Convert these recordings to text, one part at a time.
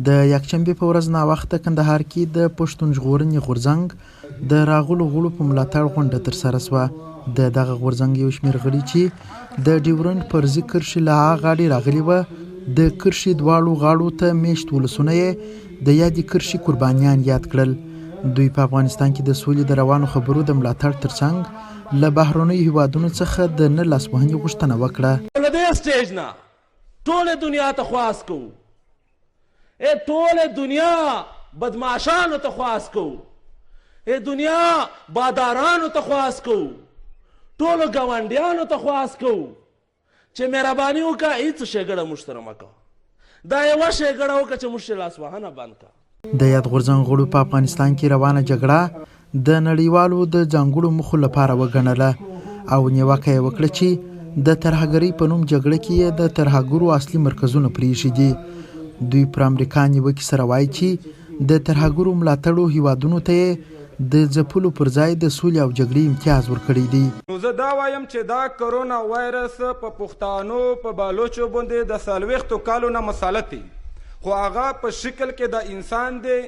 د یکشنبې په ورځ ناوخته کندهار کې د پښتون ژغورنې غورځنګ د راغلو غړو په ملاتړ غونډه ترسره شوه. د دغه غورځنګ یو شمېر غړي چې د ډیورنډ فرضي کرښې له هغه غاړې راغلي وه، د کرښې دواړو غاړو ته میشت ولسونه یې د یادې کرښې قربانیان یاد کړل. دوی په افغانستان کې د سولې د روانو خبرو د ملاتړ ترڅنګ له بهرنیو هیوادونو څخه د نه لاسوهنې غوښتنه وکړه. له دې سټیج نه ټوله دنیا ته خواست کوو، ټوله دنیا بدمعشانو ته خواست کوو، دنیا بادارانو ته خواست کوو، ټولو ګاونډیانو ته خواست کوو چې مهرباني وکړه هېڅ ښېګړه موږ سره مه کوه، دا یوه ښېګړه وکړه چې موږ لاسوهنه بند کړه. د یاد غورځنګ غړو په افغانستان کې روانه جګړه د نړیوالو د ځانګړو موخو لپاره وګڼله او نیوکه یې وکړه چې د ترهګرۍ په نوم جګړه کې یې د ترهګرو اصلي مرکزونه پرېښي دي. دوی پر امریکا نیوکې سره وایي چې د ترهګرو ملاتړو هیوادونو ته یې د ځپلو پر ځای د سولې او جګړې امتیاز ورکړی دی. نو زه دا وایم چې دا کرونا وایرس په پښتانو په بالوچو باندې د 40 کالو نه مسلط دی، خو هغه په شکل کې د انسان دی،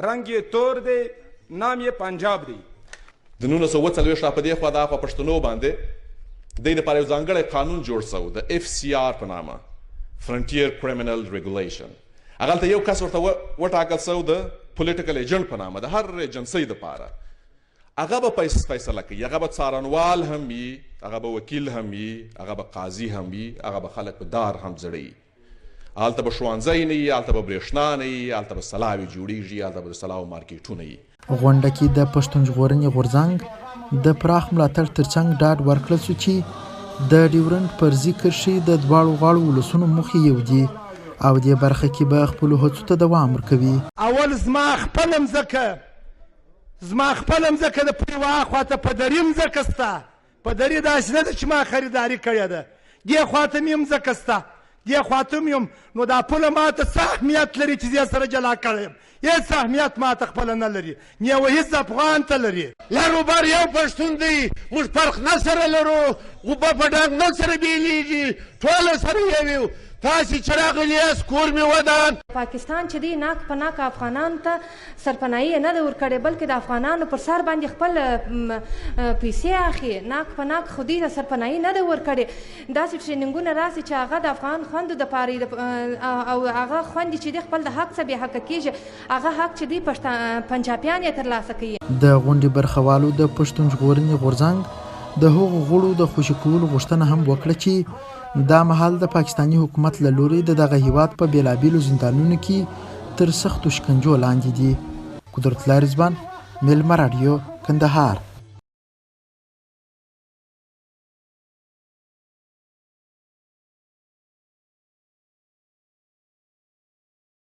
رنګ یې تور دی، نام یې پنجاب دی. د 1940 په دې خوا دا په پښتنو باندې دوی لپاره یو ځانګړی قانون جوړ سو د FCR په نامه، فرنټیر کریمینل ریګولیشن. هغلته یو کس ورته وټاکل سو د پولیټیکل ایجنټ په نامه، د هر ایجنسۍ دپاره هغه به فیصله کوي، هغه به څارنوال هم وي، هغه به وکیل هم وي، هغه به قاضي هم وي، هغه به خلک په دار هم زړوي. هلته به ښوونځی نه وي، هلته به برېښنا نه وي، هلته به سلاوې جوړېږي، هلته به د سلاو مارکیټونه وي. غونډه کې د پښتون ژغورنې غورځنګ د پراخ ملاتړ ترڅنګ ډاډ ورکړل شو چې د ډیورنډ فرضي کرښې د دواړو غاړو ولسونو موخې یو دي او دې برخه کې به خپلو هڅو ته دوام ورکوي. اول زما خپله مځکه د پرې خواته په درې مځکه سته، په درې داسې نه ده چې ما خریداري کړې ده، دې خواته مې مځکه سته، دې خواته مې یم، نو دا پوله ماته څه اهمیت لري چې زه سره جلا کړی یم؟ هېڅ اهمیت ماته خپله نه لري، نیوه هېڅ افغان ته لري. لرو بر یو پښتون دی، موږ فرق نه سره لرو، غوبه په ډنګ نه سره بېلېږي، ټوله سره یو یو. تاسې چې راغلي یاست کور مې ودان. پاکستان چې دی ناک په ناک افغانانو ته سرپناهي نه ده ورکړې، بلکې د افغانانو پر سر باندې خپل پیسې اخلي. ناک په ناک خو دوی ته سرپناهي نه ده ورکړې. داسې ټریننګونه راسي چې هغه د افغان خویندو دپاره او هغه خویندې چې دی خپل د حق څخه بې حقه کېږي، هغه حق چې دی پنجابیان یې ترلاسه کوي. د غونډې برخوالو د پښتون ژغورنې غورځنګ د هغو غړو د خوشي کولو غوښتنه هم وکړه چې دا مهال د پاکستاني حکومت له لوري د دغه هیواد په بېلابېلو زندانونو کې تر سختو شکنجو لاندې دي. قدرت الله رضوان، میلمه راډیو، کندهار.